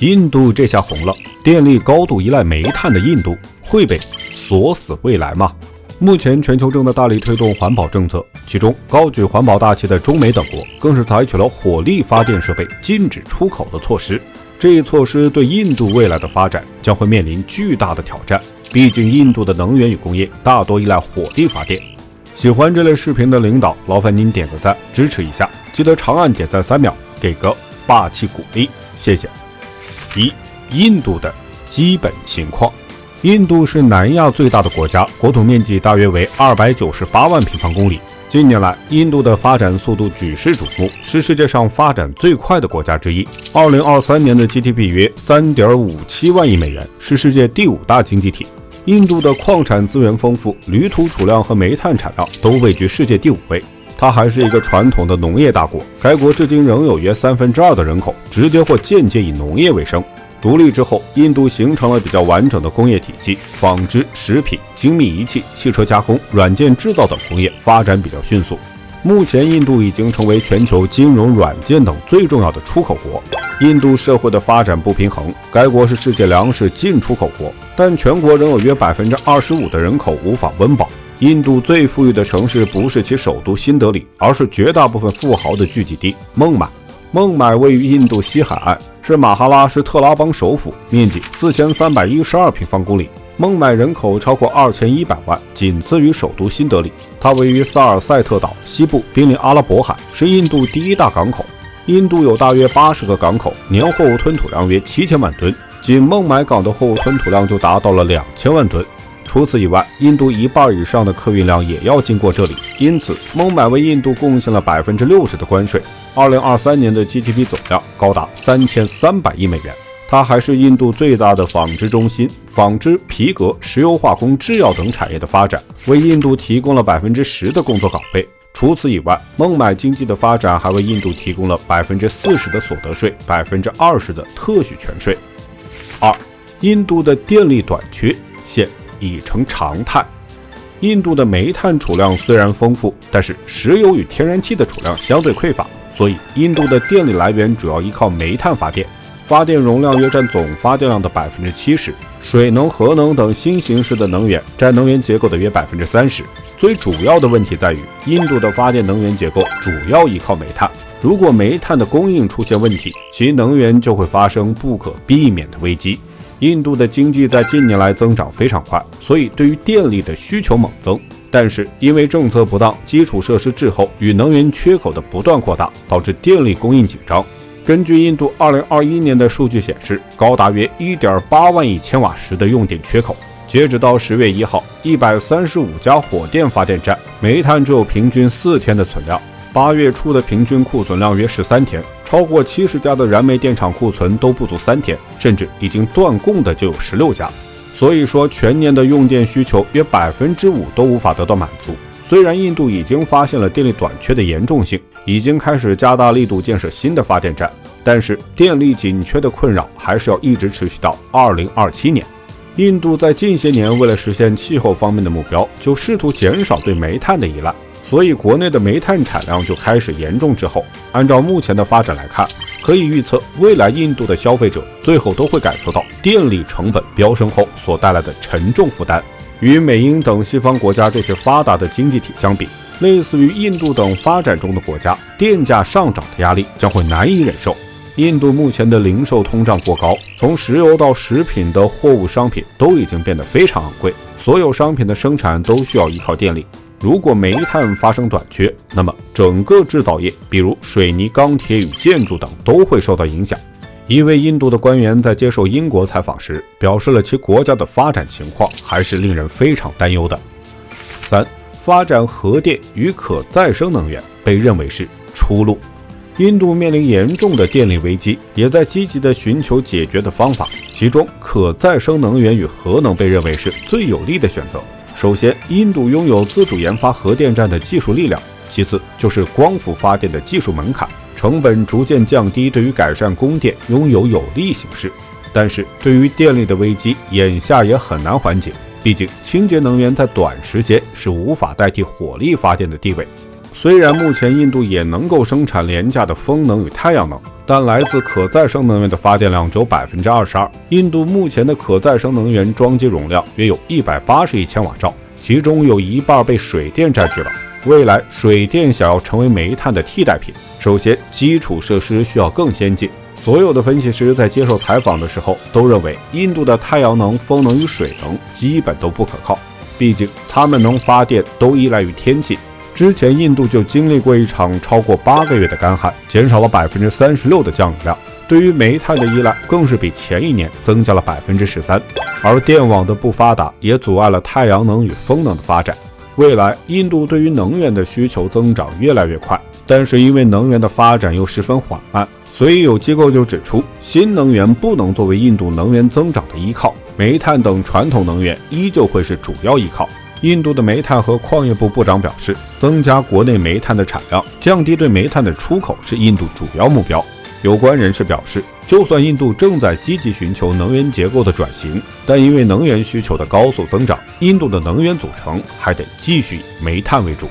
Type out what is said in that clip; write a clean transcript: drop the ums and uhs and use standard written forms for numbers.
印度这下红了，电力高度依赖煤炭的印度会被锁死未来吗？目前全球正在大力推动环保政策，其中高举环保大旗的中美等国更是采取了火力发电设备禁止出口的措施。这一措施对印度未来的发展将会面临巨大的挑战，毕竟印度的能源与工业大多依赖火力发电。喜欢这类视频的领导，劳烦您点个赞支持一下，记得长按点赞3秒，给个霸气鼓励，谢谢。印度的基本情况。印度是南亚最大的国家，国土面积大约为298万平方公里。近年来，印度的发展速度举世瞩目，是世界上发展最快的国家之一。2023年的 GDP 约3.57万亿美元，是世界第5大经济体。印度的矿产资源丰富，铝土储量和煤炭产量都位居世界第5位。它还是一个传统的农业大国，该国至今仍有约2/3的人口直接或间接以农业为生。独立之后，印度形成了比较完整的工业体系，纺织、食品、精密仪器、汽车加工、软件制造等工业发展比较迅速。目前，印度已经成为全球金融、软件等最重要的出口国。印度社会的发展不平衡，该国是世界粮食进出口国，但全国仍有约25%的人口无法温饱。印度最富裕的城市不是其首都新德里，而是绝大部分富豪的聚集地孟买。孟买位于印度西海岸，是马哈拉施特拉邦首府，面积4312平方公里。孟买人口超过2100万，仅次于首都新德里。它位于萨尔塞特岛西部，濒临阿拉伯海，是印度第1大港口。印度有大约80个港口，年货物吞吐量约7000万吨，仅孟买港的货物吞吐量就达到了2000万吨。除此以外，印度1半以上的客运量也要经过这里，因此孟买为印度贡献了60%的关税。2023年的 GDP 总量高达3300亿美元。它还是印度最大的纺织中心，纺织、皮革、石油化工、制药等产业的发展，为印度提供了10%的工作岗位。除此以外，孟买经济的发展还为印度提供了40%的所得税、20%的特许权税。印度的电力短缺现已成常态。印度的煤炭储量虽然丰富，但是石油与天然气的储量相对匮乏，所以印度的电力来源主要依靠煤炭发电，发电容量约占总发电量的70%，水能、核能等新形式的能源占能源结构的约30%。最主要的问题在于，印度的发电能源结构主要依靠煤炭，如果煤炭的供应出现问题，其能源就会发生不可避免的危机。印度的经济在近年来增长非常快，所以对于电力的需求猛增。但是因为政策不当、基础设施滞后与能源缺口的不断扩大，导致电力供应紧张。根据印度2021年的数据显示，高达约 1.8 万亿千瓦时的用电缺口。截止到10月1号，135家火电发电站煤炭只有平均4天的存量，8月初的平均库存量约13天，超过70家的燃煤电厂库存都不足3天，甚至已经断供的就有16家。所以说，全年的用电需求约5%都无法得到满足。虽然印度已经发现了电力短缺的严重性，已经开始加大力度建设新的发电站，但是电力紧缺的困扰还是要一直持续到2027年。印度在近些年为了实现气候方面的目标，就试图减少对煤炭的依赖，所以国内的煤炭产量就开始严重滞后。按照目前的发展来看，可以预测未来印度的消费者最后都会感受到电力成本飙升后所带来的沉重负担。与美英等西方国家这些发达的经济体相比，类似于印度等发展中的国家，电价上涨的压力将会难以忍受。印度目前的零售通胀过高，从石油到食品的货物商品都已经变得非常昂贵，所有商品的生产都需要依靠电力。如果煤炭发生短缺，那么整个制造业，比如水泥、钢铁与建筑等都会受到影响。一位印度的官员在接受英国采访时表示了其国家的发展情况还是令人非常担忧的。发展核电与可再生能源被认为是出路。印度面临严重的电力危机，也在积极地寻求解决的方法，其中可再生能源与核能被认为是最有利的选择。首先，印度拥有自主研发核电站的技术力量，其次就是光伏发电的技术门槛，成本逐渐降低，对于改善供电拥有有利形势。但是对于电力的危机，眼下也很难缓解，毕竟清洁能源在短时间是无法代替火力发电的地位。虽然目前印度也能够生产廉价的风能与太阳能，但来自可再生能源的发电量只有 22%。印度目前的可再生能源装机容量约有180亿千瓦兆，其中有一半被水电占据了。未来水电想要成为煤炭的替代品，首先基础设施需要更先进。所有的分析师在接受采访的时候都认为，印度的太阳能、风能与水能基本都不可靠，毕竟它们能发电都依赖于天气。之前印度就经历过一场超过8个月的干旱，减少了36%的降雨量。对于煤炭的依赖更是比前一年增加了13%，而电网的不发达也阻碍了太阳能与风能的发展。未来印度对于能源的需求增长越来越快，但是因为能源的发展又十分缓慢，所以有机构就指出，新能源不能作为印度能源增长的依靠，煤炭等传统能源依旧会是主要依靠。印度的煤炭和矿业部部长表示，增加国内煤炭的产量，降低对煤炭的出口是印度主要目标。有关人士表示，就算印度正在积极寻求能源结构的转型，但因为能源需求的高速增长，印度的能源组成还得继续以煤炭为主。